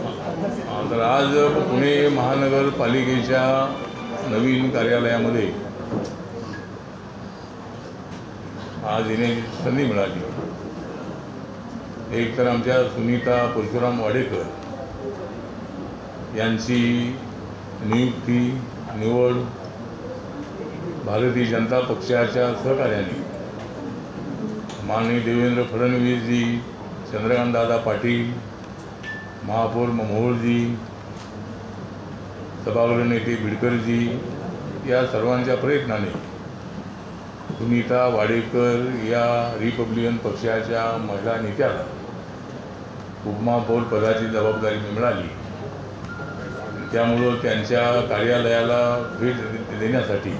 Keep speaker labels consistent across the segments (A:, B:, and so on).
A: तर आज पुणे महानगरपालिकेच्या नवीन कार्यालयामध्ये आज येण्याची संधी मिळाली। एक तर आमच्या सुनीता परशुराम वाडेकर यांची निवड भारतीय जनता पक्षाच्या सहकार्याने माननीय देवेंद्र फडणवीसजी, चंद्रकांत दादा पाटील, महापौर मोहोळजी, सभागृह नेते बिडकरजी या सर्वांच्या प्रयत्नाने सुनीता वाडेकर या रिपब्लिकन पक्षाच्या महिला नेत्याला उपमहापौर पदाची जबाबदारी मिळाली। त्यामुळे त्यांच्या कार्यालयाला भेट देण्यासाठी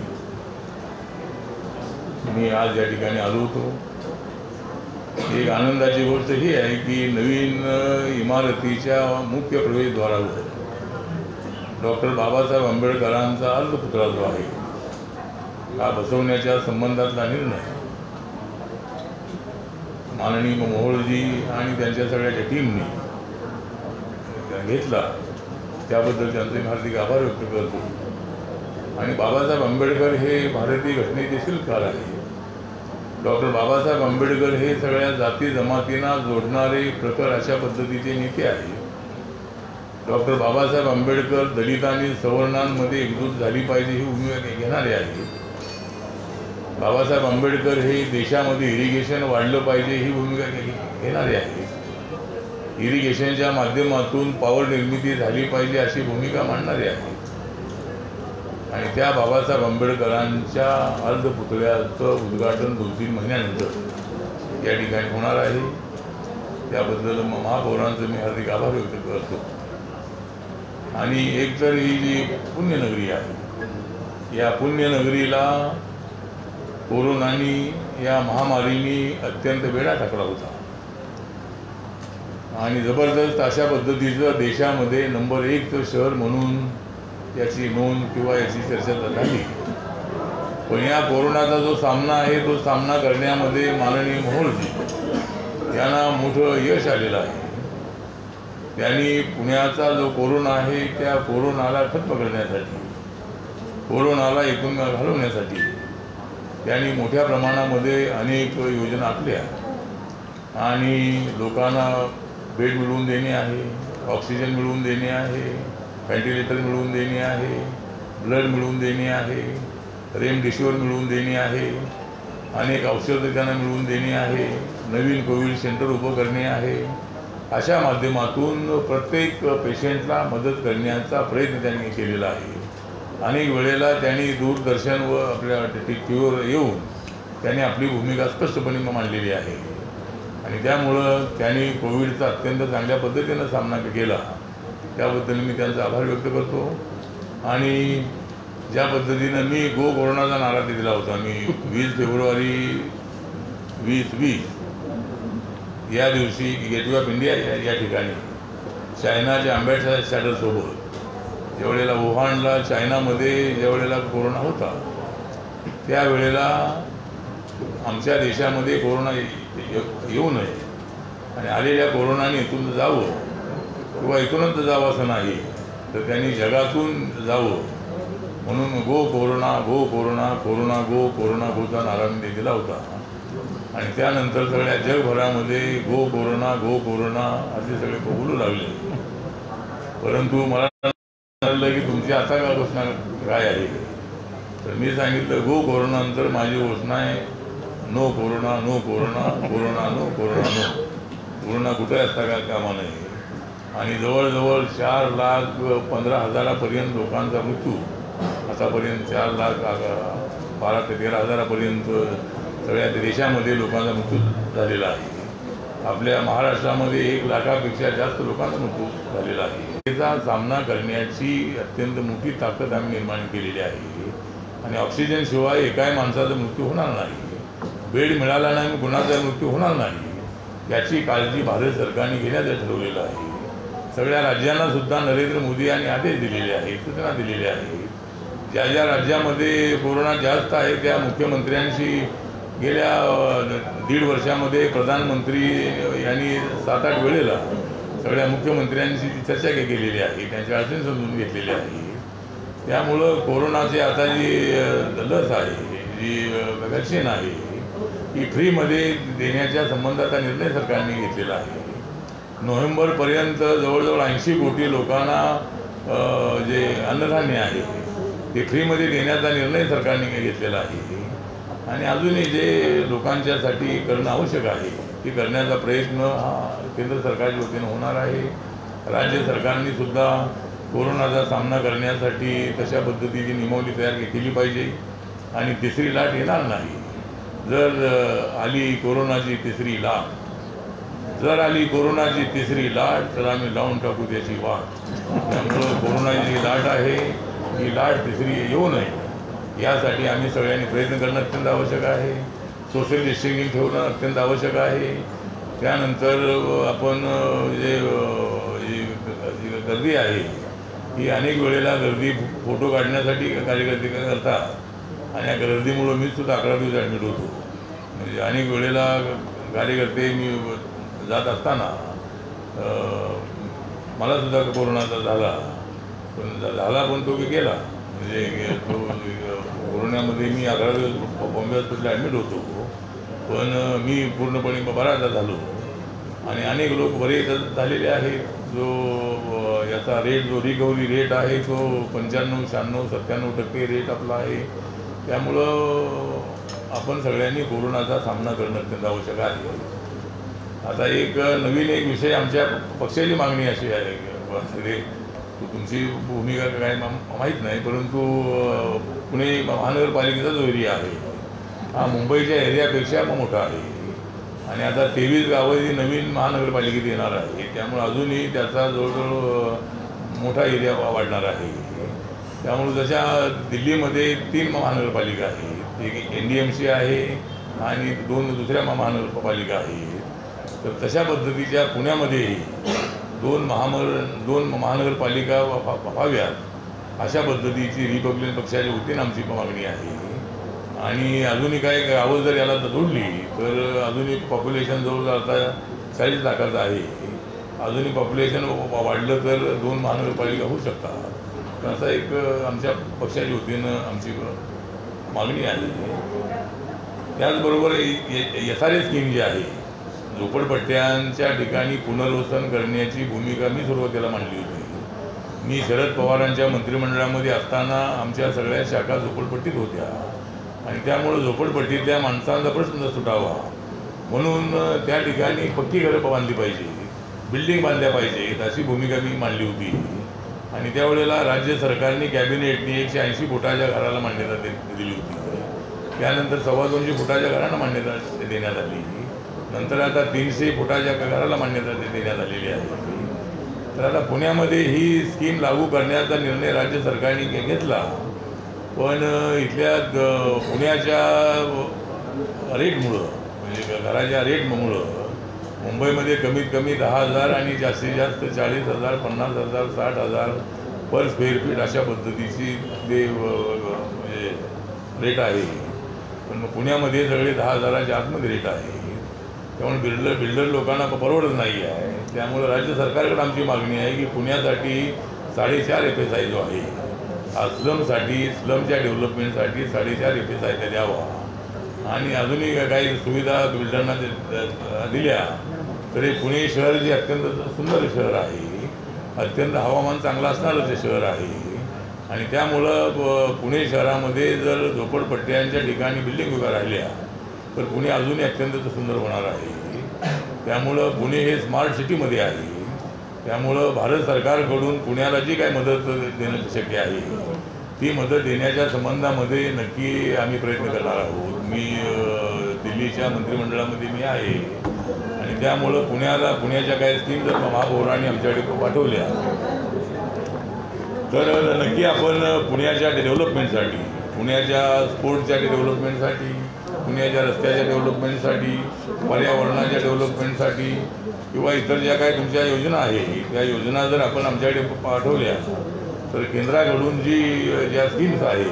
A: मी आज या ठिकाणी आलो होतो। एक आनंदाची गोष्ट ही आहे की नवीन इमारतीच्या मुख्य प्रवेशद्वारावर डॉक्टर बाबासाहेब आंबेडकरांचा अर्धपुतळा जो आहे हा बसवण्याच्या संबंधातला निर्णय माननीय मोहोळजी आणि त्यांच्या सगळ्याच्या टीमने घेतला, त्याबद्दल त्यांचे हार्दिक आभार व्यक्त करतो। आणि बाबासाहेब आंबेडकर हे भारतीय घटनेचे शिल्पकार आहे। डॉक्टर बाबासाहेब आंबेडकर हे सगळ्या जाती जमातींना जोडणारे प्रखर अशा पद्धतीचे नेते आहे। डॉक्टर बाबासाहेब आंबेडकर दलित आणि सवर्णांमध्ये एकजूट झाली पाहिजे ही भूमिका घेणारे आहे। बाबासाहेब आंबेडकर हे देशामध्ये इरिगेशन वाढलं पाहिजे ही भूमिका घेणारे आहे। इरिगेशनच्या माध्यमातून पॉवर निर्मिती झाली पाहिजे अशी भूमिका मांडणारे आहे। आणि त्या बाबासाहेब आंबेडकरांच्या अर्धपुतळ्याचं उद्घाटन 2-3 महिन्यानंतर या ठिकाणी होणार आहे। त्याबद्दल महापौरांचं मी हार्दिक आभार व्यक्त करतो। आणि एक तर ही जी पुण्यनगरी आहे, या पुण्यनगरीला कोरोनानी या महामारीने अत्यंत वेढा टाकला होता आणि जबरदस्त अशा पद्धतीचं देशामध्ये नंबर 1चं शहर म्हणून याची नोंद किंवा याची चर्चा झाली। पण या कोरोनाचा जो सामना आहे तो सामना करण्यामध्ये माननीय मोहोळजी यांना मोठं यश आलेलं आहे। त्यांनी पुण्याचा जो कोरोना आहे त्या कोरोनाला ठप्प करण्यासाठी, कोरोनाला एकूण घालवण्यासाठी त्यांनी मोठ्या प्रमाणामध्ये अनेक योजना आखल्या आणि लोकांना बेड मिळवून देणे आहे, ऑक्सिजन मिळवून देणे आहे, व्हेंटिलेटर मिळवून देणे आहे, ब्लड मिळवून देणे आहे, रेमडेसिवीर मिळवून देणे आहे, अनेक औषधं त्यांना मिळवून देणे आहे, नवीन कोविड सेंटर उभं करणे आहे। अशा माध्यमातून प्रत्येक पेशंटला मदत करण्याचा प्रयत्न त्यांनी केलेला आहे। अनेक वेळेला त्यांनी दूरदर्शन व आपल्या टीव्हीवर येऊन त्यांनी आपली भूमिका स्पष्टपणे मांडलेली आहे आणि त्यामुळं त्यांनी कोविडचा अत्यंत चांगल्या पद्धतीनं सामना केला, त्याबद्दल मी त्यांचा आभार व्यक्त करतो। आणि ज्या पद्धतीनं मी गो कोरोनाचा नारा दिला होता, मी 20 फेब्रुवारी 2020 या दिवशी गेटवे ऑफ इंडिया या ठिकाणी चायनाच्या अँबॅसेडरसोबत ज्यावेळेला वुहानला चायनामध्ये ज्यावेळेला कोरोना होता त्यावेळेला आमच्या देशामध्ये कोरोना येऊ नये आणि आलेल्या कोरोनाने इथून जावं किंवा इथूनच जावं असं नाही तर त्यांनी जगातून जावं म्हणून गो कोरोना गो कोरोना, कोरोना गो, कोरोना गोचा नारा मी दिला होता। आणि त्यानंतर सगळ्या जगभरामध्ये गो कोरोना असे सगळे बोलू लागले। परंतु मला सांगितलं की तुमची आता का घोषणा काय आहे, तर मी सांगितलं गो कोरोना नंतर माझी घोषणा आहे no corona, no corona, corona no, corona no. Corona कुठे असता का कामा नाही। आणि जवळजवळ 4,15,000 लोकांचा मृत्यू आतापर्यंत 4,12,000 ते 13,000पर्यंत सगळ्या देशामध्ये लोकांचा मृत्यू झालेला आहे। आपल्या महाराष्ट्रामध्ये 1 लाखापेक्षा जास्त लोकांचा मृत्यू झालेला आहे। त्याचा सामना करण्याची अत्यंत मोठी ताकद आम्ही निर्माण केलेली आहे आणि ऑक्सिजनशिवाय एकाही माणसाचा मृत्यू होणार नाही, बेड मिळाला नाही कुणाचा मृत्यू होणार नाही याची काळजी भारत सरकारने घेण्याचं ठरवलेलं आहे। सगळ्या राज्यांना सुद्धा नरेंद्र मोदी यांनी आदेश दिलेले आहेत, सूचना दिलेल्या आहेत। ज्या ज्या राज्यामध्ये कोरोना जास्त आहे त्या मुख्यमंत्र्यांशी गेल्या 1.5 वर्षामध्ये प्रधानमंत्री यांनी 7-8 वेळेला सगळ्या मुख्यमंत्र्यांशी चर्चा केलेली आहे, त्यांच्या अडचणी समजून घेतलेल्या आहे. त्यामुळं कोरोनाची आता जी लस आहे, जी वॅक्सिन आहे, ही फ्रीमध्ये देण्याच्या संबंधाचा निर्णय सरकारने घेतलेला आहे. नोव्हेंबरपर्यंत जवळजवळ 80 कोटी लोकांना जे अन्नधान्य आहे ते फ्रीमध्ये देण्याचा निर्णय सरकारने घेतलेला आहे. आणि अजूनही जे लोकांच्यासाठी करणं आवश्यक आहे ते करण्याचा प्रयत्न हा केंद्र सरकारच्या वतीनं होणार आहे. राज्य सरकारने सुद्धा कोरोनाचा सामना करण्यासाठी तशा पद्धतीची नियमावली तयार केली पाहिजे. आणि तिसरी लाट येणार नाही. जर आली कोरोनाची तिसरी लाट, तर आम्ही लावून टाकू त्याची वाट. त्यामुळं कोरोनाची जी लाट आहे ही लाट तिसरी येऊ नये यासाठी आम्ही सगळ्यांनी प्रयत्न करणं अत्यंत आवश्यक आहे. सोशल डिस्टन्सिंग ठेवणं अत्यंत आवश्यक आहे. त्यानंतर आपण जे गर्दी आहे ही अनेक वेळेला गर्दी फोटो काढण्यासाठी कार्यकर्ते करतात आणि या गर्दीमुळं मी सुद्धा 11 दिवस ॲडमिट होतो. म्हणजे अनेक वेळेला कार्यकर्ते मी जात असताना मला सुद्धा कोरोनाचा झाला, पण तो गेला. म्हणजे तो कोरोनामध्ये मी 11 दिवस बॉम्बे हॉस्पिटलला ॲडमिट होतो, पण मी पूर्णपणे बरा झालो. आणि अनेक लोक बरे झालेले आहेत. जो याचा रेट, जो रिकव्हरी रेट आहे तो 95, 96, 97% रेट आपला आहे. त्यामुळं आपण सगळ्यांनी कोरोनाचा सामना करणं अत्यंत आवश्यक आहे. आता एक नवीन विषय आमच्या पक्षाची मागणी अशी आहे, तुमची भूमिका काय माहीत नाही, परंतु पुणे महानगरपालिकेचा जो एरिया आहे हा मुंबईच्या एरियापेक्षा मोठा आहे. आणि आता 23 गावं ही नवीन महानगरपालिकेत येणार आहे. त्यामुळे अजूनही त्याचा जवळजवळ मोठा एरिया वाढणार आहे. त्यामुळे जशा दिल्लीमध्ये 3 महानगरपालिका आहेत, एक NDMC आहे आणि 2 दुसऱ्या महानगरपालिका आहेत, तर तशा पद्धतीच्या पुण्यामध्येही 2 महानगरपालिका व्हाव्यात अशा पद्धतीची रिपब्लिकन पक्षाच्या वतीनं आमची मागणी आहे. आणि अजूनही काय गावं जर याला जोडली तर अजूनही पॉप्युलेशन जवळजवळ आता 40 लाखाचं आहे. अजूनही पॉप्युलेशन वाढलं तर 2 महानगरपालिका होऊ शकतात. तर असा एक आमच्या पक्षाच्या वतीनं आमची मागणी आहे. त्याचबरोबर SRA स्कीम जी आहे, झोपडपट्ट्यांच्या ठिकाणी पुनर्वसन करण्याची भूमिका मी सुरुवातीला मांडली होती. मी शरद पवारांच्या मंत्रिमंडळामध्ये असताना आमच्या सगळ्या शाखा झोपडपट्टीत होत्या आणि त्यामुळं झोपडपट्टीतल्या माणसांचा प्रश्न सुटावा म्हणून त्या ठिकाणी पक्की घरं बांधली पाहिजे, बिल्डिंग बांधल्या पाहिजेत अशी भूमिका मी मांडली होती. आणि त्यावेळेला राज्य सरकारने कॅबिनेटने 180 फुटाच्या घराला मान्यता दिली होती. त्यानंतर 225 फुटाच्या घरांना मान्यता देण्यात आली. नंतर आता 300 फुटाच्या घराला मान्यता देण्यात आलेली आहे. तर आता पुण्यामध्ये ही स्कीम लागू करण्याचा निर्णय राज्य सरकारने घेतला, पण इथल्या पुण्याच्या रेटमुळं, म्हणजे घराच्या रेटमुळं मुंबईमध्ये कमीत कमी 10,000 आणि जास्तीत जास्त 40,000, 50,000, 60,000 पर स्क्वेअर फीट अशा पद्धतीची ते रेट आहे. पण मग पुण्यामध्ये सगळे 10,000च्या आतमध्ये रेट आहे. त्यामुळे बिल्डर लोकांना परवडत नाही आहे. त्यामुळे राज्य सरकारकडे आमची मागणी आहे की पुण्यासाठी 4.5 FSI जो आहे हा स्लमच्या डेव्हलपमेंटसाठी 4.5 FSI द्यावा. आणि अजूनही काही सुविधा बिल्डरना दिल्या तरी पुणे शहर जे अत्यंत सुंदर शहर आहे, अत्यंत हवामान चांगलं असणारं ते शहर आहे. आणि त्यामुळं पुणे शहरामध्ये जर झोपडपट्ट्यांच्या ठिकाणी बिल्डिंग उभ्या राहिल्या तर पुणे अजूनही अत्यंत सुंदर होणार आहे. त्यामुळं पुणे हे स्मार्ट सिटीमध्ये आहे. त्यामुळं भारत सरकारकडून पुण्याला जी काही मदत देणं शक्य आहे ती मदत देण्याच्या संबंधामध्ये नक्की आम्ही प्रयत्न करणार आहोत. मी दिल्लीच्या मंत्रिमंडळामध्ये मी आहे आणि त्यामुळं पुण्याच्या काही स्कीम जर महापौरांनी आमच्याकडे पाठवल्या तर नक्की आपण पुण्याच्या डेव्हलपमेंटसाठी, पुण्याच्या स्पोर्ट्सच्या डेव्हलपमेंटसाठी, पुण्याच्या रस्त्याच्या डेव्हलपमेंटसाठी, पर्यावरणाच्या डेव्हलपमेंटसाठी किंवा इतर ज्या काही तुमच्या योजना आहे त्या योजना जर आपण आमच्याकडे पाठवल्या तर केंद्राकडून ज्या स्कीम्स आहे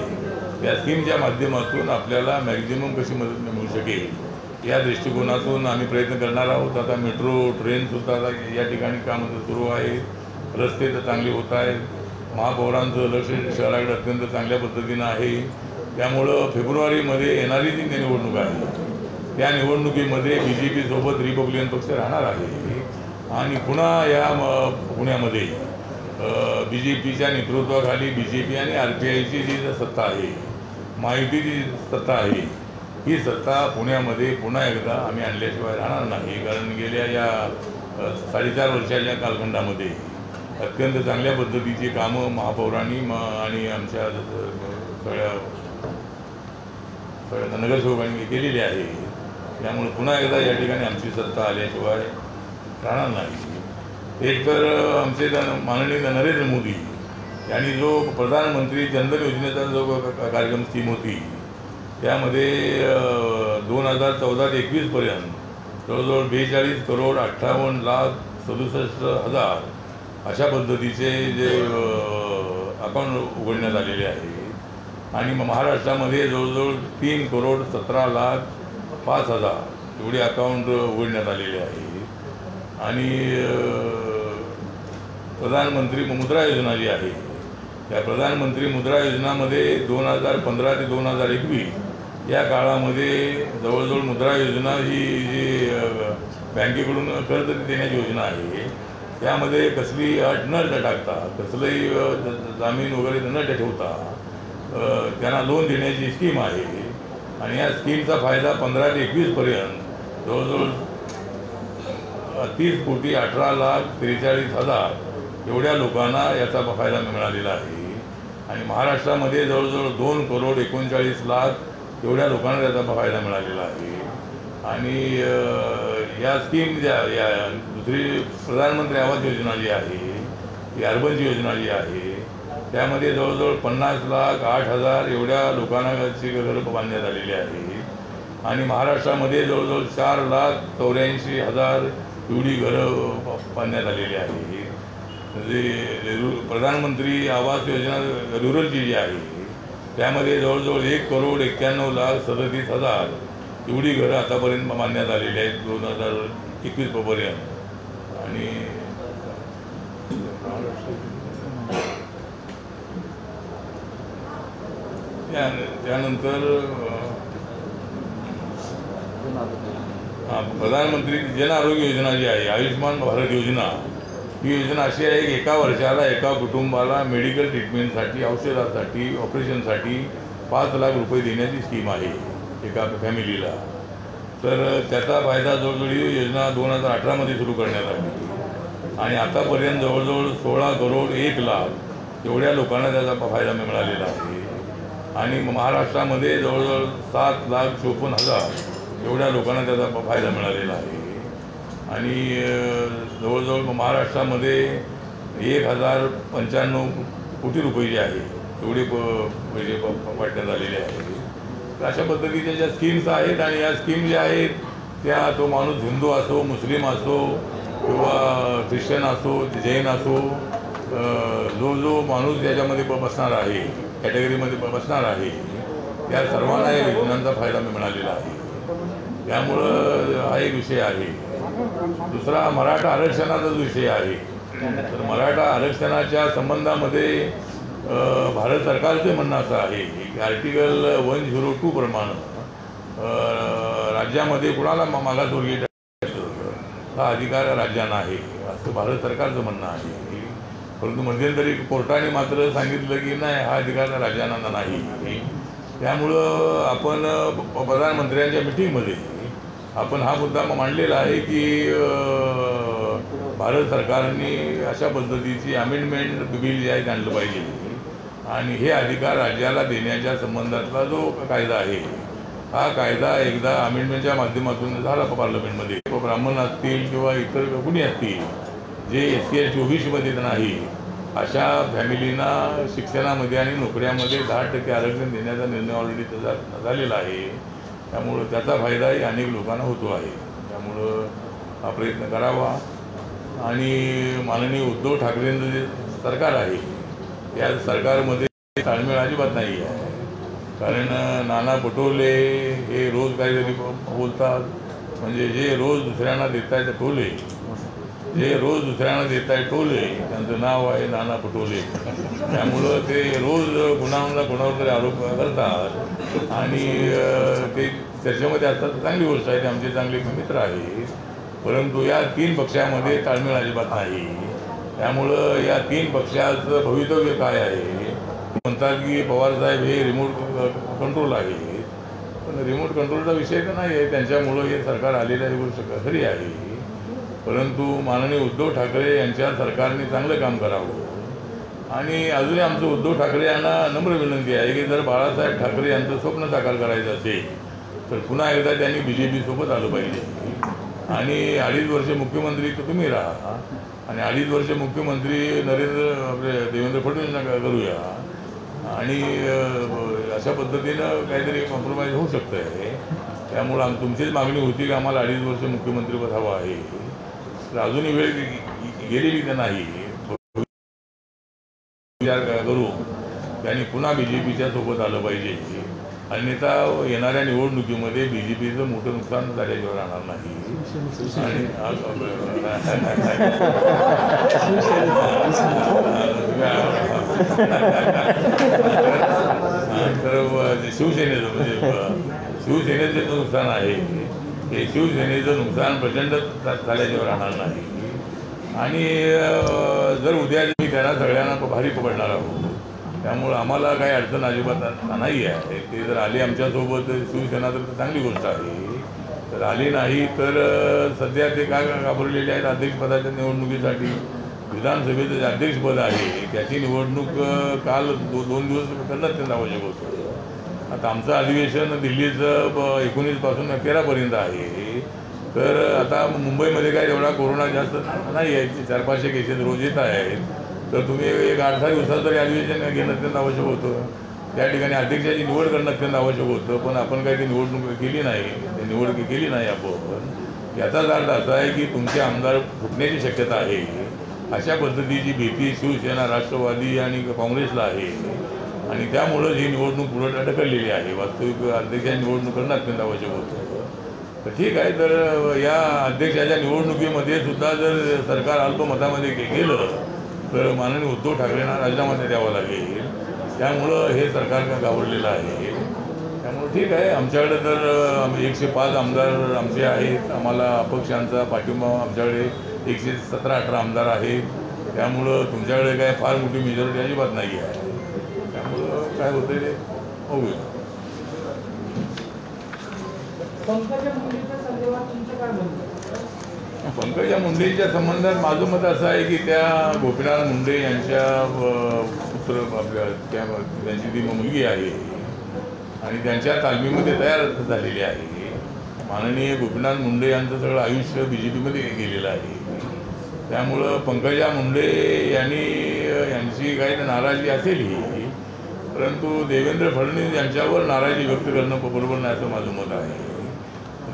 A: त्या स्कीमच्या माध्यमातून आपल्याला मॅक्झिमम कशी मदत मिळू शकेल या दृष्टिकोनातून आम्ही प्रयत्न करणार आहोत. आता मेट्रो ट्रेनसुद्धा या ठिकाणी काम सुरू आहे, रस्ते तर चांगले होत आहेत, महापौरांचं लक्ष शहराकडे अत्यंत चांगल्या पद्धतीनं आहे. त्यामुळं फेब्रुवारीमध्ये येणारी जी निवडणूक आहे त्या निवडणुकीमध्ये BJP सोबत रिपब्लिकन पक्ष राहणार आहे आणि पुन्हा या पुण्यामध्ये BJPच्या नेतृत्वाखाली BJP आणि RPIची जी सत्ता आहे, महायुतीची सत्ता आहे, ही सत्ता पुण्यामध्ये पुन्हा एकदा आम्ही आणल्याशिवाय राहणार नाही. कारण गेल्या या 4.5 वर्षाच्या कालखंडामध्ये अत्यंत चांगल्या पद्धतीची कामं महापौरांनी आणि आमच्या सगळ्या नगरसेवकांनी केलेली आहे. त्यामुळे पुन्हा एकदा या ठिकाणी आमची सत्ता आल्याशिवाय राहणार नाही. एक तर आमचे माननीय नरेंद्र मोदी यांनी जो प्रधानमंत्री जनधन योजनेचा जो कार्यक्रम स्कीम होती त्यामध्ये 2014 ते 21 पर्यंत जवळजवळ 42 करोड 58 लाख 67 हजार अशा पद्धतीचे जे अकाउंट उघडण्यात आलेले आहे आणि महाराष्ट्रामध्ये जवळजवळ 3 करोड 17 लाख 5 हजार एवढे अकाउंट उघडण्यात आलेले आहे. आणि प्रधानमंत्री मुद्रा योजना जी आहे त्या प्रधानमंत्री मुद्रा योजनामध्ये 2015 ते 2021 या काळामध्ये जवळजवळ मुद्रा योजना ही जी बँकेकडून कर्ज देण्याची योजना आहे त्यामध्ये कसली अट न टाकता, कसलंही जामीन वगैरे न ठेवता त्यांना लोन देण्याची स्कीम आहे. आणि या स्कीमचा फायदा 15 ते 21 पर्यंत जवळजवळ 30 कोटी 18 लाख 43 हजार एवढ्या लोकांना याचा फायदा मिळालेला आहे. आणि महाराष्ट्रामध्ये जवळजवळ 2 करोड 39 लाख एवढ्या लोकांना त्याचा फायदा मिळालेला आहे. आणि या स्कीम ज्या या दुसरी प्रधानमंत्री आवास योजना जी आहे ही अर्बनची योजना जी आहे त्यामध्ये जवळजवळ 50 लाख 8 हजार एवढ्या लोकांची घरं बांधण्यात आलेली आहे. आणि महाराष्ट्रामध्ये जवळजवळ 4 लाख 84 हजार एवढी घरं बांधण्यात आलेली आहे. म्हणजे प्रधानमंत्री आवास योजना रुरलची जी आहे त्यामध्ये जवळजवळ 1 करोड 91 लाख 37 हजार एवढी घरं आतापर्यंत बांधण्यात आलेली आहेत 2021 पर्यंत. आणि त्यानंतर प्रधानमंत्री जन आरोग्य योजना जी आहे आयुष्यमान भारत योजना ही योजना अशी आहे की एका वर्षाला एका कुटुंबाला मेडिकल ट्रीटमेंटसाठी, औषधासाठी, ऑपरेशनसाठी 5 लाख रुपये देण्याची स्कीम आहे एका फॅमिलीला. तर त्याचा फायदा जवळजवळ ही योजना 2018मध्ये सुरू करण्यात आली आणि आतापर्यंत जवळजवळ 16 करोड 1 लाख एवढ्या लोकांना त्याचा फायदा मिळालेला आहे. आणि महाराष्ट्रामध्ये जवळजवळ 7 लाख 54 हजार एवढ्या लोकांना त्याचा फायदा मिळालेला आहे. आणि जवळजवळ महाराष्ट्रामध्ये 1095 कोटी रुपये जे आहे एवढे पैसे वाटण्यात आलेले आहेत. तर अशा पद्धतीच्या ज्या स्कीम्स आहेत आणि या स्कीम ज्या आहेत त्या तो माणूस हिंदू असो, मुस्लिम असो किंवा ख्रिश्चन असो, जैन असो, जो माणूस याच्यामध्ये बसणार आहे, कॅटेगरीमध्ये बसणार आहे त्या सर्वांना या योजनांचा फायदा मिळालेला आहे. त्यामुळं हा एक विषय आहे. दुसरा मराठा आरक्षणाचा जो विषय आहे तर मराठा आरक्षणाच्या संबंधामध्ये भारत सरकारचे म्हणणं असं आहे की आर्टिकल 102 प्रमाणे राज्यामध्ये कुणाला मागासवर्गीय हा अधिकार राज्यांना आहे असं भारत सरकारचं म्हणणं आहे. परंतु मध्यंतरी कोर्टाने मात्र सांगितलं की नाही, हा अधिकार राज्यांना नाही. त्यामुळं आपण प्रधानमंत्र्यांच्या मिटिंगमध्ये आपण हा मुद्दा मांडलेला आहे की भारत सरकारने अशा पद्धतीची अमेंडमेंट बिल जे आहे आणलं पाहिजे आणि हे अधिकार राज्याला देण्याच्या संबंधातला जो कायदा आहे हा कायदा एकदा अमेंडमेंटच्या माध्यमातून झाला पार्लमेंटमध्ये. ब्राह्मण असतील किंवा इतर कुणी असतील जे SC/ST OBCमध्ये नाही अशा फॅमिलींना शिक्षणामध्ये आणि नोकऱ्यामध्ये 10% आरक्षण देण्याचा निर्णय ऑलरेडी त्याचा झालेला आहे. त्यामुळं त्याचा फायदाही अनेक लोकांना होतो आहे. त्यामुळं हा प्रयत्न करावा. आणि माननीय उद्धव ठाकरेंचं जे सरकार आहे या सरकारमध्ये ताळमेळ अजिबात नाही आहे. कारण नाना पटोले हे रोज काहीतरी बोलतात. म्हणजे जे रोज दुसऱ्यांना देतायत टोले, जे रोज दुसऱ्यांना देताय टोले, त्यांचं नाव आहे नाना पटोले. त्यामुळं ते रोज कोणावर तरी आरोप करतात आणि ते चर्चेमध्ये असतात. चांगली गोष्ट आहे, ते आमचे चांगले मित्र आहेत. परंतु या 3 पक्षामध्ये ताळमेळ अजिबात नाही. त्यामुळं या 3 पक्षाचं भवितव्य काय आहे? म्हणतात की पवारसाहेब हे रिमोट कंट्रोल आहे, पण रिमोट कंट्रोलचा विषय तर नाही आहे. त्यांच्यामुळं हे सरकार आलेलं ही गोष्ट खरी आहे. परंतु माननीय उद्धव ठाकरे यांच्या सरकारने चांगलं काम करावं. आणि अजूनही आमचं उद्धव ठाकरे यांना नम्र विनंती आहे की जर बाळासाहेब ठाकरे यांचं स्वप्न साकार करायचं असेल तर पुन्हा एकदा त्यांनी BJP सोबत आलं पाहिजे. आणि 2.5 वर्ष मुख्यमंत्री तर तुम्ही राहा आणि 2.5 वर्ष मुख्यमंत्री देवेंद्र फडणवीसांना करूया आणि अशा पद्धतीनं काहीतरी कॉम्प्रोमाइज होऊ शकतं आहे. त्यामुळं तुमचीच मागणी होती की आम्हाला 2.5 वर्ष मुख्यमंत्रीपद हवं आहे. तर अजूनही वेळ गेलेली तर नाही. विचार करू त्यांनी पुन्हा BJPच्या सोबत आलं पाहिजे. अन्यथा येणाऱ्या निवडणुकीमध्ये BJPचं मोठं नुकसान झाल्याशिवाय राहणार नाही. आणि तर शिवसेनेचं म्हणजे शिवसेनेचं नुकसान आहे. हे शिवसेनेचं नुकसान प्रचंड झाल्याशिवाय राहणार नाही. आणि जर उद्या मी त्यांना सगळ्यांना भारी पकडणार आहोत. त्यामुळं आम्हाला काही अडचण अजिबात नाही आहे. ते जर आली आमच्यासोबत शिवसेना तर चांगली गोष्ट आहे. तर आली नाही तर सध्या ते काय घाबरलेले आहेत अध्यक्षपदाच्या निवडणुकीसाठी. विधानसभेचं जे अध्यक्षपद आहे त्याची निवडणूक काल 2 दिवस करणं अत्यंत आवश्यक होतं. आता आमचं अधिवेशन दिल्लीचं 19 पासून 13 पर्यंत आहे. तर आता मुंबईमध्ये काय एवढा कोरोना जास्त नाही आहे. 400-500 केसेस रोज येत आहेत. तर तुम्ही एक 8-10 दिवसात तरी अधिवेशन घेणं अत्यंत आवश्यक होतं. त्या ठिकाणी अध्यक्षाची निवड करणं अत्यंत आवश्यक होतं. पण आपण काही ती निवडणूक केली नाही, निवड केली नाही आपण. याचाच अर्थ असा आहे की तुमचे आमदार फुटण्याची शक्यता आहे. अशा पद्धतीची भीती शिवसेना, राष्ट्रवादी आणि काँग्रेसला आहे. आणि त्यामुळं ही निवडणूक पुढे ढकललेली आहे. वास्तविक अध्यक्षाची निवडणूक करणं अत्यंत आवश्यक होतं. तर ठीक आहे. तर या अध्यक्षाच्या निवडणुकीमध्ये सुद्धा जर सरकार अल्पमतामध्ये गेलं तर माननीय उद्धव ठाकरेंना राजीनामा द्यावा लागेल. त्यामुळं हे सरकार घाबरलेलं आहे. त्यामुळं ठीक आहे. आमच्याकडे तर 105 आमदार आमचे आहेत. आम्हाला अपक्षांचा पाठिंबा आमच्याकडे 117-18 आमदार आहेत. त्यामुळं तुमच्याकडे काय फार मोठी मेजॉरिटी अजिबात नाही आहे. त्यामुळं काय होतं ते बघूया. पंकजा मुंडेच्या संबंधात माझं मत असं आहे की त्या गोपीनाथ मुंडे यांच्या पुत्र आपल्या त्यांची ती मुलगी आहे आणि त्यांच्या तालमीमध्ये तयार झालेली आहे. माननीय गोपीनाथ मुंडे यांचं सगळं आयुष्य BJPमध्ये गेलेलं आहे. त्यामुळं पंकजा मुंडे यांची काही नाराजी असेलही, परंतु देवेंद्र फडणवीस यांच्यावर नाराजी व्यक्त करणं बरोबर नाही असं माझं मत आहे.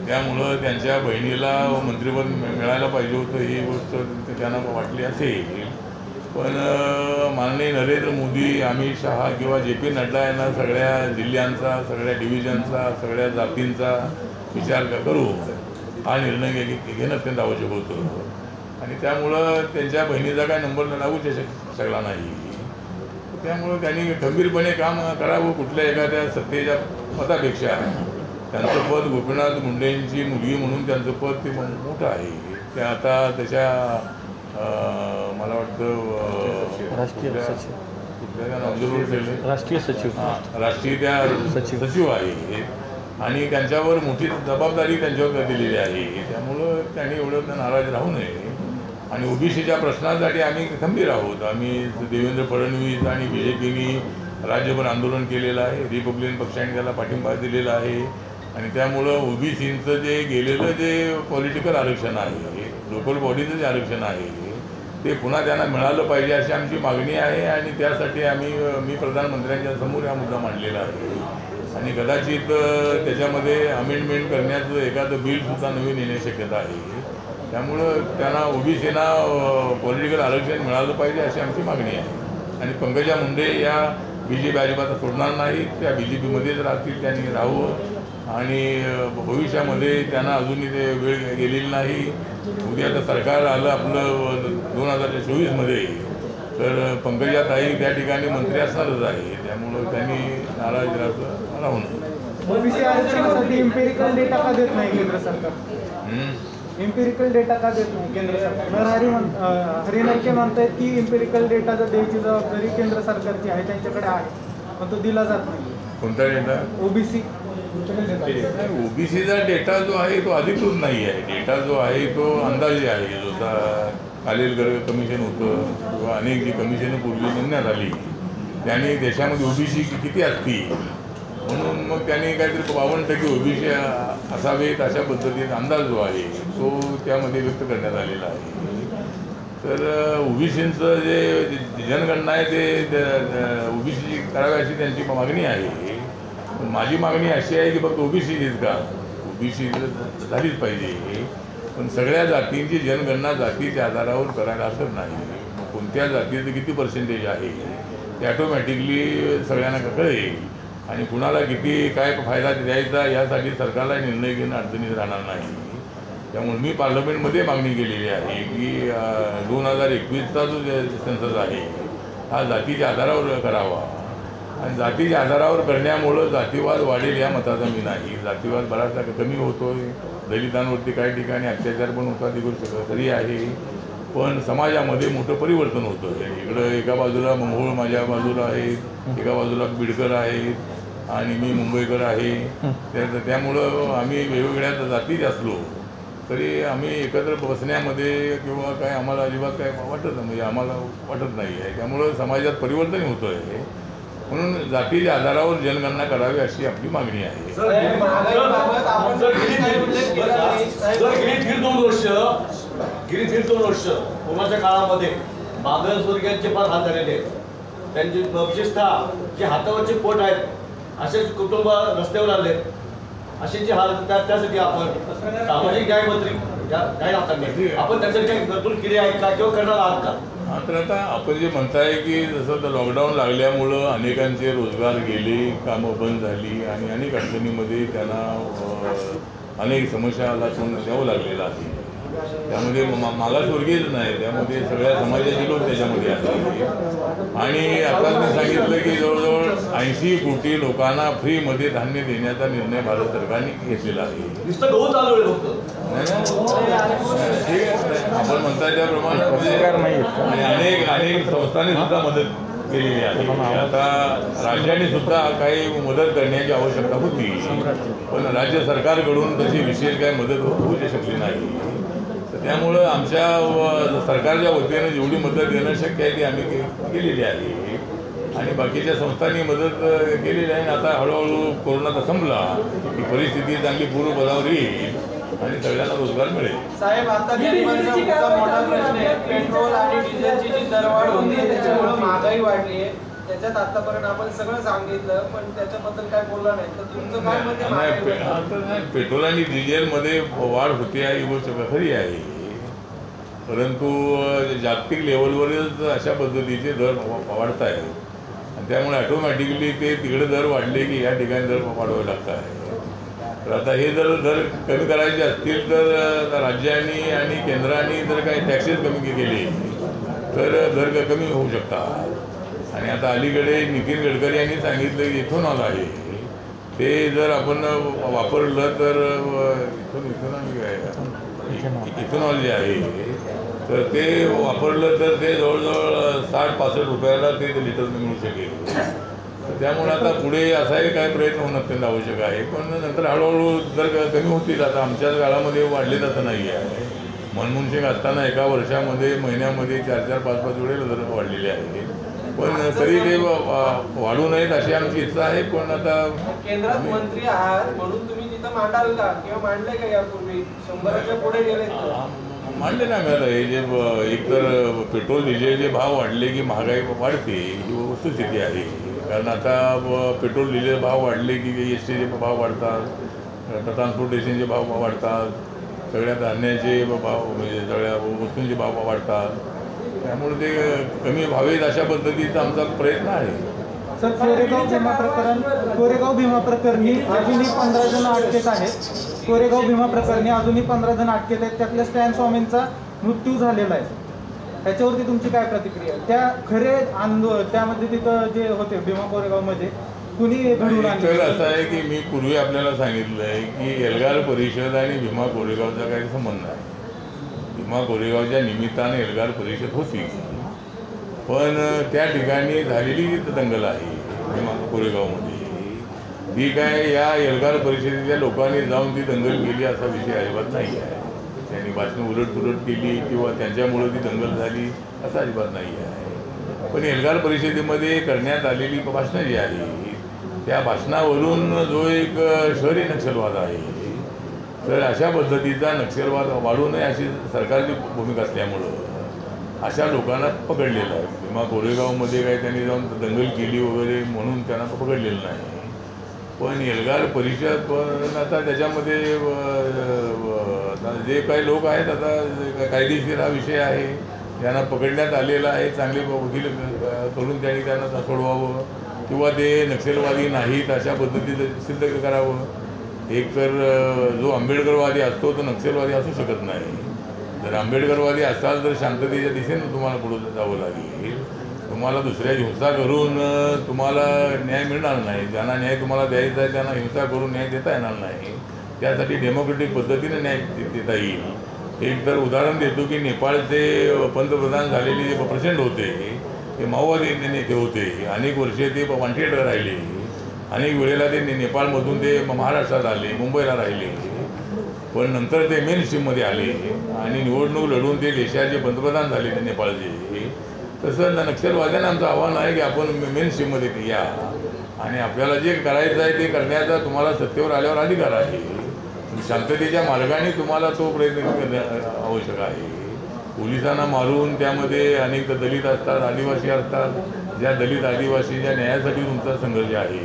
A: त्यामुळं त्यांच्या बहिणीला मंत्रिपद मिळायला पाहिजे होतं ही गोष्ट त्यांना वाटली असेल. पण माननीय नरेंद्र मोदी, अमित शहा किंवा JP नड्डा यांना सगळ्या जिल्ह्यांचा, सगळ्या डिव्हिजनचा, सगळ्या जातींचा विचार करू हा निर्णय घेणं अत्यंत आवश्यक होतं. आणि त्यामुळं त्यांच्या बहिणीचा काय नंबर लागू शकला नाही. त्यामुळं त्यांनी खंबीरपणे काम करावं. कुठल्या एखाद्या सत्तेच्या पदापेक्षा त्यांचं पद गोपीनाथ मुंडेंची मुलगी म्हणून त्यांचं पद ते मोठं आहे. ते आता त्याच्या मला वाटतं
B: राष्ट्रीय सचिव
A: राष्ट्रीय सचिव आहे आणि त्यांच्यावर मोठी जबाबदारी त्यांच्यावर दिलेली आहे. त्यामुळं त्यांनी एवढं नाराज राहू नये. आणि OBCच्या प्रश्नासाठी आम्ही खंबीर आहोत. आम्ही देवेंद्र फडणवीस आणि BJPनी राज्यभर आंदोलन केलेलं आहे. रिपब्लिकन पक्षाने त्याला पाठिंबा दिलेला आहे. आणि त्यामुळं OBCचं जे गेलेलं जे पॉलिटिकल आरक्षण आहे, लोकल बॉडीचं जे आरक्षण आहे ते पुन्हा त्यांना मिळालं पाहिजे अशी आमची मागणी आहे. आणि त्यासाठी मी प्रधानमंत्र्यांच्या समोर हा मुद्दा मांडलेला आहे. आणि कदाचित त्याच्यामध्ये अमेंडमेंट करण्याचं एखादं बिलसुद्धा नवीन येण्याची शक्यता आहे. त्यामुळं त्यांना OBCना पॉलिटिकल आरक्षण मिळालं पाहिजे अशी आमची मागणी आहे. आणि पंकजा मुंडे या BJP अजिबात सोडणार नाही. त्या BJPमध्येच राहतील. त्यांनी राहावं आणि भविष्यामध्ये त्यांना अजूनही ते वेळ गेलेली नाही. उद्या आता सरकार आलं आपलं 2024मध्ये, तर पंकजाताई त्या ठिकाणी मंत्री असणारच आहे. त्यामुळं त्यांनी नाराज राहायचं राहून
B: ओबीसी आरक्षणासाठी इम्पेरिकल डेटा का देत नाही केंद्र सरकार? इम्पेरिकल डेटा का देत नाही केंद्र सरकार? हरिनरके म्हणतायत की इम्पेरिकल डेटा जर द्यायची जबाबदारी केंद्र सरकारची आहे, त्यांच्याकडे आहे, पण तो दिला जात नाही.
A: कोणता डेटा?
B: ओबीसी
A: ओबीसीचा डेटा जो आहे तो अधिकृत नाही आहे. डेटा जो आहे तो अंदाजे आहे. जो खालील कमिशन होतं किंवा अनेक जी कमिशनं पूर्वी नेमण्यात आली त्यांनी देशामध्ये ओबीसी किती असतील म्हणून मग त्यांनी काहीतरी 52% ओबीसी असावेत अशा पद्धतीने अंदाज जो आहे तो त्यामध्ये व्यक्त करण्यात आलेला आहे. तर ओबीसींचं जे जनगणना आहे ते ओबीसी करावी अशी त्यांची मागणी आहे. पण माझी मागणी अशी आहे की फक्त ओबीसीचीच का, ओबीसी झालीच पाहिजे, पण सगळ्या जातींची जनगणना जातीच्या आधारावर करायला हरकत नाही. कोणत्या जातीचं किती पर्सेंटेज आहे ते ऑटोमॅटिकली सगळ्यांना कळेल आणि कुणाला किती काय फायदा द्यायचा यासाठी सरकारला निर्णय घेणं अडचणीत राहणार नाही. त्यामुळे मी पार्लमेंटमध्ये मागणी केलेली आहे की 2021चा जो सेन्सस आहे हा जातीच्या आधारावर करावा आणि जातीच्या आधारावर करण्यामुळं जातीवाद वाढेल या मताचा मी नाही. जातीवाद बराचसा कमी होतो आहे. दलितांवरती काही ठिकाणी अत्याचार पण होतात, ही गोष्ट खरी आहे, पण समाजामध्ये मोठं परिवर्तन होतं. इकडं एका बाजूला मंगोळ माझ्या बाजूला आहेत, एका बाजूला बिडकर आहेत आणि मी मुंबईकर आहे. त्यामुळं आम्ही वेगवेगळ्या जातीत असलो तरी आम्ही एकत्र बसण्यामध्ये किंवा काय आम्हाला अजिबात काय वाटत नाही, म्हणजे आम्हाला वाटत नाही आहे. त्यामुळं समाजात परिवर्तन होतं आहे, म्हणून जातीच्या आधारावर जनगणना करावी अशी आपली मागणी आहे.
C: गेली 2 वर्ष कोरोनाच्या काळामध्ये मागासवर्गीयांचे फार हाल झालेले आहेत. त्यांची विशेषतः जे हातावरचे पोट आहेत असेच कुटुंब रस्त्यावर आले, असे जे हाल त्यासाठी आपण सामाजिक न्याय मंत्री न्याय हाताने आपण त्यासाठी काही तरतूद केली आहे का किंवा करणार आहात का?
A: तर आता आपण जे म्हणताय की जसं तर लॉकडाऊन लागल्यामुळं अनेकांचे रोजगार गेले, कामं बंद झाली आणि अनेक अडचणीमध्ये त्यांना अनेक समस्याला तोंड द्यावं लागलेलं आहे. त्यामध्ये मागासवर्गीयच नाही, त्यामध्ये सगळ्या समाजाचे लोक त्याच्यामध्ये आले आणि आता मी सांगितलं की जवळजवळ 80 कोटी लोकांना फ्रीमध्ये धान्य देण्याचा निर्णय भारत सरकारने घेतलेला आहे. ठीक आहे, आपण म्हणता त्याप्रमाणे अनेक संस्थांनी सुद्धा मदत केलेली आहे. आता राज्याने सुद्धा काही मदत करण्याची आवश्यकता होती, पण राज्य सरकारकडून तशी विशेष काही मदत होऊ शकली नाही. त्यामुळं आमच्या सरकारच्या वतीने जेवढी मदत देणं शक्य आहे ती आम्ही केलेली आहे आणि बाकीच्या संस्थांनी मदत केलेली आहे. आता हळूहळू कोरोनाचा संपला की परिस्थिती चांगली पूर्वपदावर येईल आणि सगळ्यांना रोजगार मिळेल.
B: साहेब, आता मोठा प्रश्न आहे पेट्रोल आणि डिझेलची जी दरवाढ होती त्याच्यामुळे महागाई वाढली आहे. त्याच्यात आतापर्यंत आपण सगळं सांगितलं पण त्याच्याबद्दल काय बोलला नाही, तर तुमचं काय मत आहे?
A: पेट्रोल आणि डिझेलमध्ये वाढ होते ही गोष्ट खरी आहे, परंतु जागतिक लेवलवरच अशा पद्धतीचे दर वाढत आहेत आणि त्यामुळे ऑटोमॅटिकली ते तिकडे दर वाढले की या ठिकाणी दर वाढवावे लागत आहे. तर आता हे जर दर कमी करायचे असतील तर राज्यांनी आणि केंद्राने जर काही टॅक्सेस कमी केले तर दर कमी होऊ शकतात. आणि आता अलीकडे नितीन गडकरी यांनी सांगितलं की इथेनॉल आहे ते जर आपण वापरलं तर इथेनॉल जे आहे तर ते वापरलं तर ते जवळजवळ 60-65 रुपयाला ते लिटर मिळू शकेल. तर त्यामुळे आता पुढे असाही काय प्रयत्न होणं अत्यंत आवश्यक आहे, पण नंतर हळूहळू जर कमी होतील. आता आमच्याच काळामध्ये वाढले तसं नाही आहे. मनमोहन सिंग असताना एका वर्षामध्ये महिन्यामध्ये 4-4, 5-5 वेळेला दर वाढलेले आहे, पण तरी ते वाढू नयेत अशी आमची इच्छा आहे. पण आता
B: केंद्रात मंत्री आहात म्हणून तुम्ही तिथं मांडाल का किंवा मांडले का यापूर्वी? 100च्या पुढे गेले
A: मांडले ना आम्ही. आता हे जे एकतर पेट्रोल डिझेलचे भाव वाढले की महागाई वाढते ही वस्तुस्थिती आहे. कारण आता पेट्रोल डिझेल भाव वाढले की STचे भाव वाढतात, ट्रान्सपोर्टेशनचे भाव वाढतात, सगळ्या धान्याचे भाव म्हणजे सगळ्या वस्तूंचे भाव वाढतात. त्यामुळे ते कमी व्हावेत अशा पद्धतीचा आमचा प्रयत्न आहे.
B: सर, कोरेगाव भीमा प्रकरणी अजूनही 15 जण अटकेत आहेत. कोरेगाव भीमा प्रकरणी अजूनही 15 जण अटकेत आहेत. त्यातल्या स्टॅन स्वामींचा मृत्यू झालेला आहे. त्याच्यावरती तुमची काय प्रतिक्रिया? त्या खरे त्यामध्ये तिथं जे होते भीमा कोरेगावमध्ये कुणी घडवून आणले?
A: असं आहे की मी पूर्वी आपल्याला सांगितलं आहे की एल्गार परिषद आणि भीमा कोरेगावचा काही संबंध आहे. भीमा कोरेगावच्या निमित्ताने एल्गार परिषद होती, पण त्या ठिकाणी झालेली जी दंगल आहे भीमा कोरेगावमध्ये, ती काय या एल्गार परिषदेच्या लोकांनी जाऊन ती दंगल केली असा विषय अजिबात नाही आहे. त्यांनी भाषणं उलटपुलट केली किंवा त्यांच्यामुळं ती दंगल झाली असं अजिबात नाही आहे. पण एल्गार परिषदेमध्ये करण्यात आलेली भाषणं जी आहे, त्या भाषणावरून जो एक शहरी नक्षलवाद आहे, तर अशा पद्धतीचा नक्षलवाद वाढू नये अशी सरकारची भूमिका असल्यामुळं अशा लोकांना पकडलेलं आहे. भीमा कोरेगावमध्ये काही त्यांनी जाऊन दंगल केली वगैरे म्हणून त्यांना पकडलेलं नाही. पण एल्गार परिषद पण आता त्याच्यामध्ये जे काही लोक आहेत, आता कायदेशीर हा विषय आहे, त्यांना पकडण्यात आलेला आहे. चांगले वकील करून त्यांना सोडवावं किंवा ते नक्षलवादी नाहीत अशा पद्धतीचं सिद्ध करावं. एक तर जो आंबेडकरवादी असतो तो नक्षलवादी असू शकत नाही. जर आंबेडकरवादी असाल तर शांततेच्या दिशेनं तुम्हाला पुढे जावं लागेल. तुम्हाला दुसऱ्याची हिंसा करून तुम्हाला न्याय मिळणार नाही. ज्यांना न्याय तुम्हाला द्यायचा आहे त्यांना हिंसा करून न्याय देता येणार नाही. त्यासाठी डेमोक्रेटिक पद्धतीने न्याय देता येईल. एक तर उदाहरण देतो की नेपाळचे पंतप्रधान झालेले जे प्रचंड होते ते माओवादी नेते होते. अनेक वर्षे ते वॉन्टेड राहिले. अनेक वेळेला ते नेपाळमधून ते महाराष्ट्रात आले, मुंबईला राहिले, पण नंतर ते मेन स्ट्रीममध्ये आले आणि निवडणूक लढून ते देशाचे पंतप्रधान झाले ते नेपाळचे. तसं नक्षलवाद्यांना आमचं आव्हान आहे की आपण मेन स्ट्रीममध्ये या आणि आपल्याला जे करायचं आहे ते करण्याचा तुम्हाला सत्तेवर आल्यावर अधिकार आहे. शांततेच्या मार्गाने तुम्हाला तो प्रयत्न करणं आवश्यक आहे. पोलिसांना मारून त्यामध्ये अनेक दलित असतात, आदिवासी असतात. ज्या दलित आदिवासीच्या न्यायासाठी तुमचा संघर्ष आहे,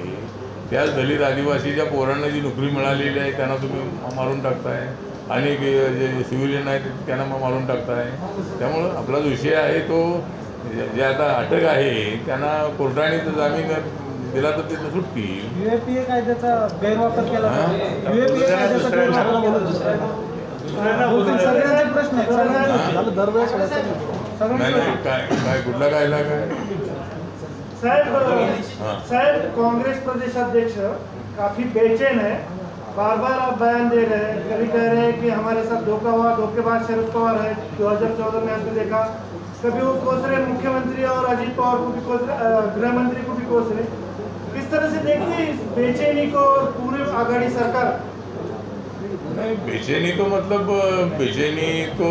A: त्याच दलित आदिवासीच्या पोरांना जी नोकरी मिळालेली आहे त्यांना तुम्ही मारून टाकताय. अनेक जे सिव्हिलियन आहेत त्यांना मारून टाकताय. त्यामुळं आपला जो विषय आहे तो जे आता अटक आहे त्यांना कोर्टाने जामीन दिला तर ते सुटतील.
B: UAPA कायद्याचा गैरवापर केला. UAPA कायद्याचा सगळ्यांचे प्रश्न आहेत.
A: नाही काय कुठला कायदा काय
D: साहब कांग्रेस प्रदेश अध्यक्ष काफी बेचैन है. बार बार आप बयान दे रहे हैं. कभी कह रहे हैं कि हमारे साथ धोखा हुआ, धोखेबाज शरद पवार है. 2014 में आपने देखा. कभी वो कोस रहे मुख्यमंत्री और अजीत पवार को भी कोस रहे, गृह मंत्री को भी कोस रहे. किस तरह से देखते हैं इस बेचैनी को पूरी आघाड़ी सरकार?
A: नहीं, बेचैनी तो मतलब बेचैनी तो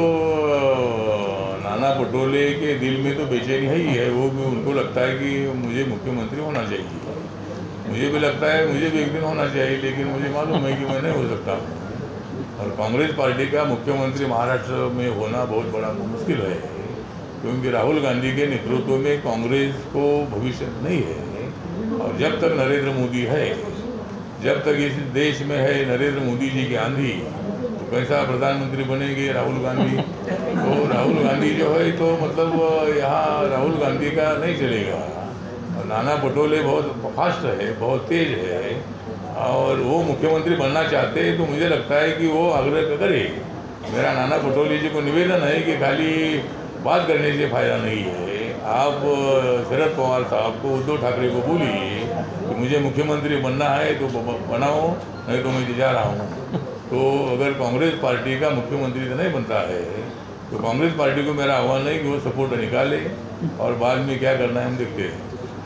A: नाना पटोले के दिल में तो बेचैनी है ही है. वो भी उनको लगता है कि मुझे मुख्यमंत्री होना चाहिए. मुझे भी लगता है मुझे भी एक दिन होना चाहिए, लेकिन मुझे मालूम है कि मैं नहीं हो सकता. और कांग्रेस पार्टी का मुख्यमंत्री महाराष्ट्र में होना बहुत बड़ा मुश्किल है, क्योंकि राहुल गांधी के नेतृत्व में कांग्रेस को भविष्य नहीं है. और जब तक नरेंद्र मोदी है, जब तक इस देश में है नरेंद्र मोदी जी की आंधी, तो कैसा प्रधानमंत्री बनेंगे राहुल गांधी? तो राहुल गांधी जो है तो मतलब यहाँ राहुल गांधी का नहीं चलेगा. और नाना पटोले बहुत फास्ट है, बहुत तेज है, और वो मुख्यमंत्री बनना चाहते हैं. तो मुझे लगता है कि वो आग्रह करे. मेरा नाना पटोले जी को निवेदन है कि खाली बात करने से फ़ायदा नहीं है. आप शरद पवार साहब को, उद्धव ठाकरे को बोलिए कि मुझे मुख्यमंत्री बनना है तो बनाओ, नहीं तो मैं जा रहा हूँ. तो अगर कांग्रेस पार्टी का मुख्यमंत्री तो नहीं बनता है तो कांग्रेस पार्टी को मेरा आह्वान है कि वो सपोर्ट निकाले और बाद में क्या करना है हम देखते हैं.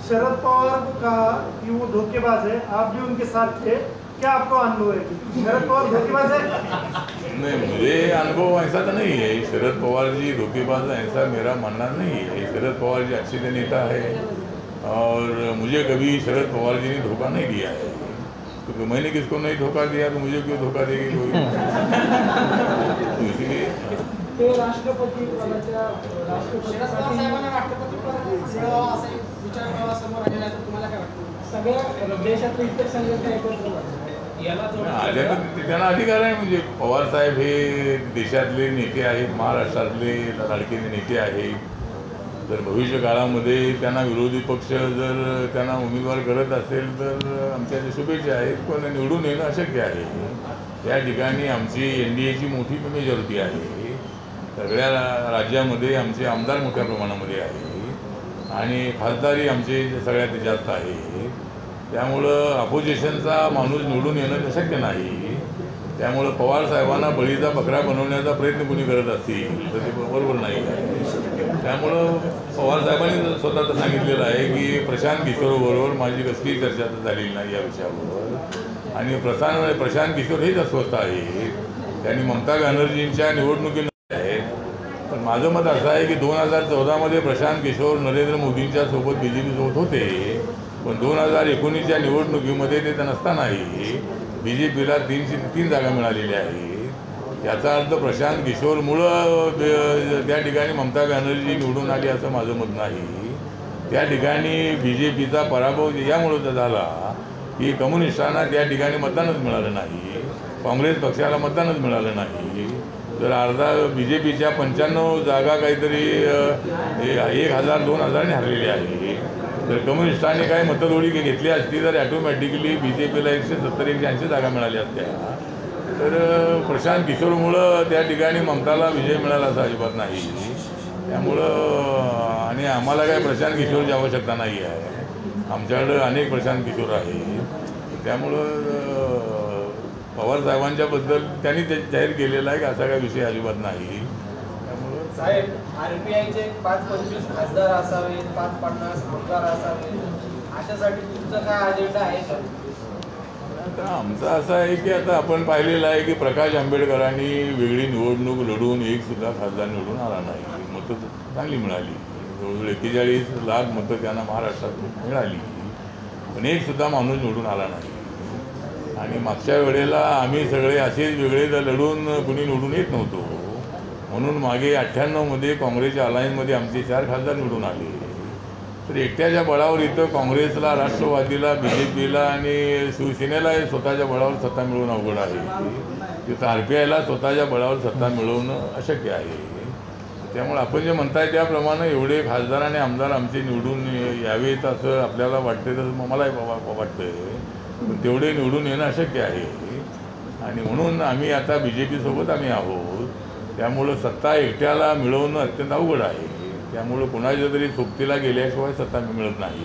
D: शरद पवार को कहा कि वो धोखेबाज है, आप भी उनके साथ थे. क्या आपको अनुभव है शरद पवार धोखेबाज है?
A: नहीं, मुझे अनुभव ऐसा तो नहीं है शरद पवार जी धोखेबाज ऐसा मेरा मानना नहीं है. शरद पवार जी अच्छे नेता है और मुझे कभी शरद पवार जी ने धोखा नहीं दिया है. तो मैंने किसको नहीं धोखा दिया तो मुझे क्यों धोखा देगी कोई? तो इसलिए त्यांना अधिकार आहे. म्हणजे पवार साहेब हे देशातले नेते आहेत, महाराष्ट्रातले लाडके नेते आहेत. जर भविष्य काळामध्ये त्यांना विरोधी पक्ष जर त्यांना उमेदवार करत असेल तर आमच्या शुभेच्छा आहेत, पण निवडून येणं अशक्य आहे. त्या ठिकाणी आमची NDAची मोठी मेजॉरिटी आहे. सगळ्या राज्यामध्ये आमचे आमदार मोठ्या प्रमाणामध्ये आहे आणि खासदारी आमचे सगळ्यात जास्त आहे. त्यामुळं अपोजिशनचा माणूस निवडून येणं शक्य नाही. त्यामुळं पवार साहेबांना बळीचा बकरा बनवण्याचा प्रयत्न कोणी करत असतील तर ते बरोबर नाही आहे. त्यामुळं पवार साहेबांनी स्वतः सांगितलेलं आहे की प्रशांत किशोरबरोबर माझी कसलीही चर्चा झालेली नाही या विषयावर आणि प्रशांत किशोर हेच अस्वस्थ आहे. त्यांनी ममता बॅनर्जींच्या निवडणुकीला आहे. पण माझं मत असं आहे की 2014मध्ये प्रशांत किशोर नरेंद्र मोदींच्या सोबत BJP सोबत होते, पण 2019च्या निवडणुकीमध्ये ते नसतानाही BJPला 303 जागा मिळालेल्या आहेत. याचा अर्थ प्रशांत किशोरमुळं त्या ठिकाणी ममता बॅनर्जी निवडून आली असं माझं मत नाही. त्या ठिकाणी BJPचा पराभव यामुळं झाला की कम्युनिस्टांना त्या ठिकाणी मतदानच मिळालं नाही, काँग्रेस पक्षाला मतदानच मिळालं नाही. तर अर्धा BJPच्या 95 जागा काहीतरी 1000-2000 हरलेल्या आहे. तर कम्युनिस्टांनी काही मततोडी घेतली असती तर ॲटोमॅटिकली BJPला 170-180 जागा मिळाल्या असत्या. तर प्रशांत किशोरमुळं त्या ठिकाणी ममताला विजय मिळाला असं अजिबात नाही. त्यामुळं आणि आम्हाला काय प्रशांत किशोरची आवश्यकता नाही आहे. आमच्याकडं अनेक प्रशांत किशोर आहेत. त्यामुळं पवार साहेबांच्याबद्दल त्यांनी ते जाहीर केलेलं आहे की असा काही विषय अजिबात नाही. त्यामुळं
E: साहेब RPIचे 5-25 खासदार असावेत, 5-50 आमदार असावेत, अशासाठी तुमचा काय अजेंडा आहे का?
A: आता आमचं असं आहे की आता आपण पाहिलेलं आहे की प्रकाश आंबेडकरांनी वेगळी निवडणूक लढवून एकसुद्धा खासदार निवडून आला नाही. मतं चांगली मिळाली, जवळजवळ 41 लाख मतं त्यांना महाराष्ट्रात मिळाली, पण एकसुद्धा माणूस निवडून आला नाही. आणि मागच्या वेळेला आम्ही सगळे असेच वेगळे लढून कुणी निवडून येत नव्हतो, म्हणून मागे 98मध्ये काँग्रेसच्या अलायन्समध्ये आमचे 4 खासदार निवडून आले. तर एकट्याच्या बळावर इथं काँग्रेसला, राष्ट्रवादीला, BJPला आणि शिवसेनेला स्वतःच्या बळावर सत्ता मिळवणं अवघड आहे. तिथं RPIला स्वतःच्या बळावर सत्ता मिळवणं अशक्य आहे. त्यामुळे आपण जे म्हणताय त्याप्रमाणे एवढे खासदार आणि आमदार आमचे निवडून यावेत असं आपल्याला वाटतं, तर मलाही वाटतं, पण तेवढे निवडून येणं अशक्य आहे. आणि म्हणून आम्ही आता BJPसोबत आम्ही आहोत. त्यामुळं सत्ता एकट्याला मिळवणं अत्यंत अवघड आहे. त्यामुळं कुणाच्या तरी सोबतीला गेल्याशिवाय सत्ता मिळत नाही.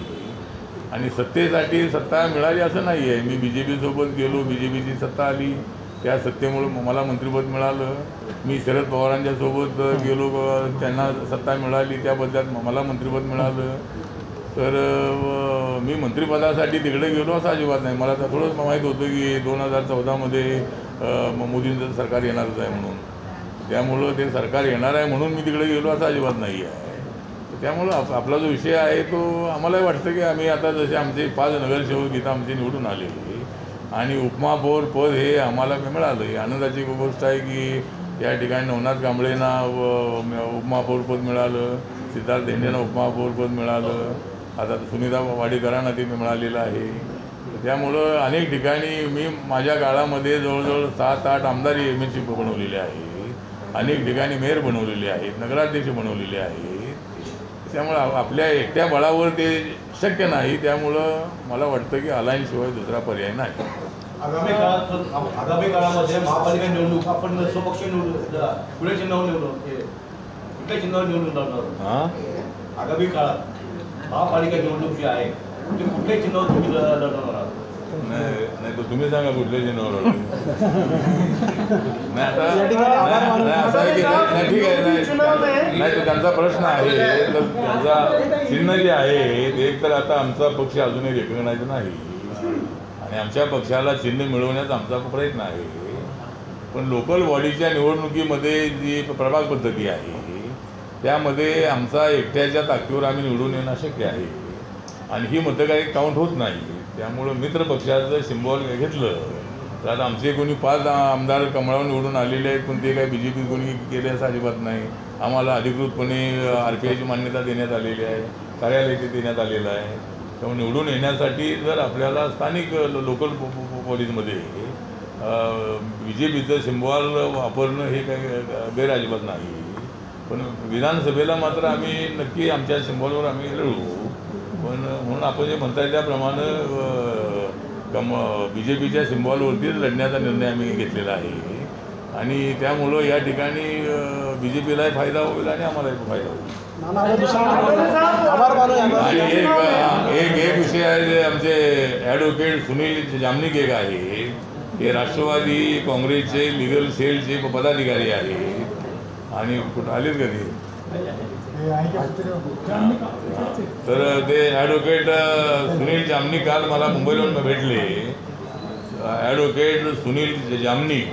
A: आणि सत्तेसाठी सत्ता मिळाली असं नाही आहे. मी BJPसोबत गेलो, BJPची सत्ता आली, त्या सत्तेमुळं मला मंत्रिपद मिळालं. मी शरद पवारांच्या सोबत गेलो, त्यांना सत्ता मिळाली, त्याबद्दल मला मंत्रिपद मिळालं. तर मी मंत्रिपदासाठी तिकडे गेलो असं अजिबात नाही. मला तर थोडंच माहीत होतं की 2014मध्ये मोदींचं सरकार येणारच आहे म्हणून. त्यामुळं ते सरकार येणार आहे म्हणून मी तिकडे गेलो असं अजिबात नाही आहे. त्यामुळं आपला जो विषय आहे तो आम्हालाही वाटतं की आम्ही आता जसे आमचे 5 नगरसेवक इथं आमचे निवडून आले आणि उपमहापौर पद हे आम्हाला मिळालं. ही आनंदाची गोष्ट आहे की या ठिकाणी नवनाथ कांबळेंना उपमहापौरपद मिळालं, सिद्धार्थ धेंडेंना उपमहापौरपद मिळालं, आता सुनीता वाडेकरांना ते मिळालेलं आहे. त्यामुळं अनेक ठिकाणी मी माझ्या काळामध्ये जवळजवळ 7-8 आमदारी MLC बनवलेले आहे, अनेक ठिकाणी मेयर बनवलेले आहेत, नगराध्यक्ष बनवलेले आहेत. त्यामुळं आपल्या एकट्या बळावर ते शक्य नाही. त्यामुळं मला वाटतं की अलायन्सशिवाय दुसरा पर्याय नाही.
C: आगामी काळामध्ये महापालिका निवडणूक आपण स्वपक्ष कुठल्या चिन्हावर कुठल्या चिन्हावर निवडून लढणार? आगामी काळात महापालिका निवडणूक जी आहे ती कुठल्या चिन्हावर तुम्ही लढवणार आहात?
A: नाही तर तुम्ही सांगा कुठल्या चिन्हावर. नाही तर त्यांचा प्रश्न आहे. तर त्यांचा चिन्ह जे आहे ते एक तर आता आमचा पक्ष अजूनही रेकग्नाइज नाही आणि आमच्या पक्षाला चिन्ह मिळवण्याचा आमचा प्रयत्न आहे. पण लोकल बॉडीच्या निवडणुकीमध्ये जी प्रभाग पद्धती आहे त्यामध्ये आमचा एकट्याच्या ताकदीवर आम्ही निवडून येणं शक्य आहे आणि ही मतं काही काउंट होत नाही. त्यामुळं मित्र पक्षाचं सिम्बॉल घेतलं तर आता आमचे कोणी 5 आमदार कमळावर निवडून आलेले आहेत, पण ते काही BJP कोणी केले असं अजिबात नाही. आम्हाला अधिकृतपणे RPIची मान्यता देण्यात आलेली आहे, कार्यालय ते देण्यात आलेलं आहे. त्यामुळे निवडून येण्यासाठी जर आपल्याला स्थानिक लोकल बॉडीजमध्ये BJPचं सिम्बॉल वापरणं हे काही गैरअजिबात नाही. पण विधानसभेला मात्र आम्ही नक्की आमच्या सिम्बॉलवर आम्ही लढू. पण म्हणून आपण जे म्हणताय त्याप्रमाणे BJPच्या सिम्बॉलवरतीच लढण्याचा निर्णय आम्ही घेतलेला आहे. आणि त्यामुळं या ठिकाणी BJPलाही फायदा होईल आणि आम्हालाही फायदा होईल. आणि एक विषय आहे जे आमचे ॲडव्होकेट सुनील जामनिक एक आहे, ते राष्ट्रवादी काँग्रेसचे लिगल सेलचे पदाधिकारी आहेत आणि कुठं आलेत कधी. तर ते ॲडव्होकेट सुनील जामनिक काल मला मुंबईला भेटले. ॲडव्होकेट सुनील जामनिक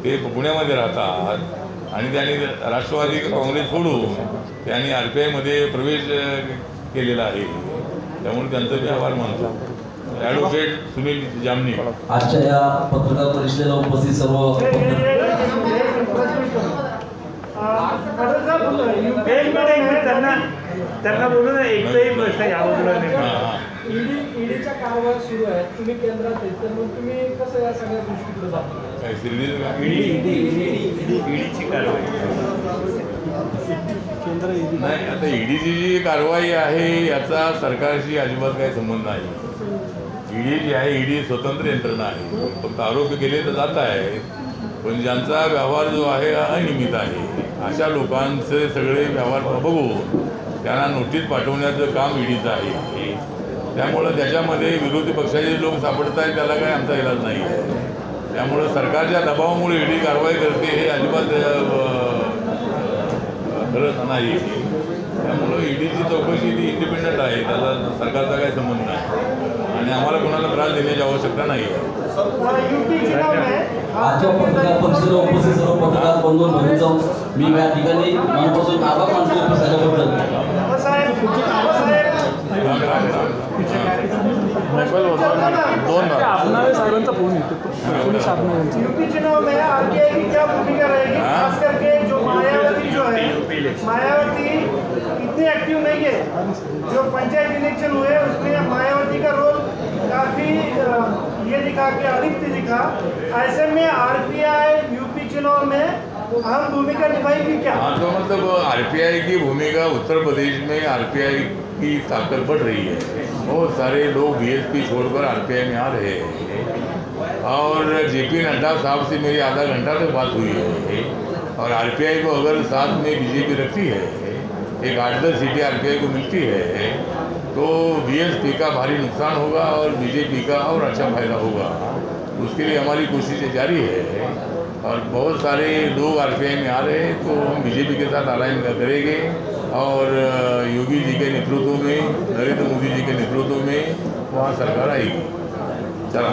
A: ते पुण्यामध्ये राहतात आणि त्यांनी राष्ट्रवादी काँग्रेस सोडून त्यांनी RPIमध्ये प्रवेश केलेला आहे. त्यामुळे त्यांचा व्यवहार मानतो. ॲडव्होकेट सुनील जामनिक.
F: आजच्या या पत्रकार परिषदेला उपस्थित सर्व
D: त्यांना बोलू ना, एकही प्रश्न याबद्दल
B: ईडीच्या कारवाया सुरू आहेत, तुम्ही केंद्रात आहेत, तर मग तुम्ही कसं या सगळ्या गोष्टीकडे जाता?
A: काय शिर्डीचं का?
D: ईडीची कारवाई
A: नाही, आता ईडीची जी कारवाई आहे याचा सरकारशी अजिबात काही संबंध नाही. ईडी जी आहे, ईडी स्वतंत्र यंत्रणा आहे. फक्त आरोपी केले तर जात आहे, पण ज्यांचा व्यवहार जो आहे अनियमित आहे अशा लोकांचे सगळे व्यवहार बघून त्यांना नोटीस पाठवण्याचं काम ईडीचं आहे. त्यामुळं त्याच्यामध्ये विरोधी पक्षाचे लोक सापडत आहेत, त्याला काही आमचा इलाज नाही आहे. त्यामुळं सरकारच्या दबावामुळे ईडी कारवाई करते हे अजिबात खरंच नाही. त्यामुळं ईडीची चौकशी ती इंडिपेंडंट आहे, त्याला सरकारचा काही संबंध नाही आणि आम्हाला कोणाला त्रास देण्याची आवश्यकता नाही आहे.
F: आजच्या पत्रकार परिषदेला उपस्थित सर्व पत्रकार बंधूंनो भगिनींनो, मी या ठिकाणी मनापासून आभार मानतो उपस्थितीबद्दल.
D: यूपी चुनाव में RBI की क्या भूमिका रहेगी, खास करके जो मायावती जो है, मायावती इतनी एक्टिव नहीं है. जो पंचायत इलेक्शन हुए उसमें मायावती का रोल काफी ये दिखा कि अधिक दिखा. ऐसे में RBI यूपी चुनाव में अहम भूमिका निभाएगी क्या?
A: हाँ, तो मतलब RBI की भूमिका उत्तर प्रदेश में RBI की ताकत बढ़ रही है. बहुत सारे लोग BSP छोड़कर RBI में आ रहे हैं और JP नड्डा साहब से मेरी आधा घंटा तक बात हुई है. और RBI को अगर साथ में BJP रखती है, एक 8-10 सीटें RBI को मिलती है, तो BSP का भारी नुकसान होगा और BJP का और अच्छा फायदा होगा. उसके लिए हमारी कोशिशें जारी है और बहुत सारे लोग RBI में आ रहे हैं, तो हम BJP के साथ अलाइन करेंगे और योगी जी के नेतृत्व में, नरेंद्र मोदी जी के नेतृत्व में वहाँ सरकार आएगी. चला.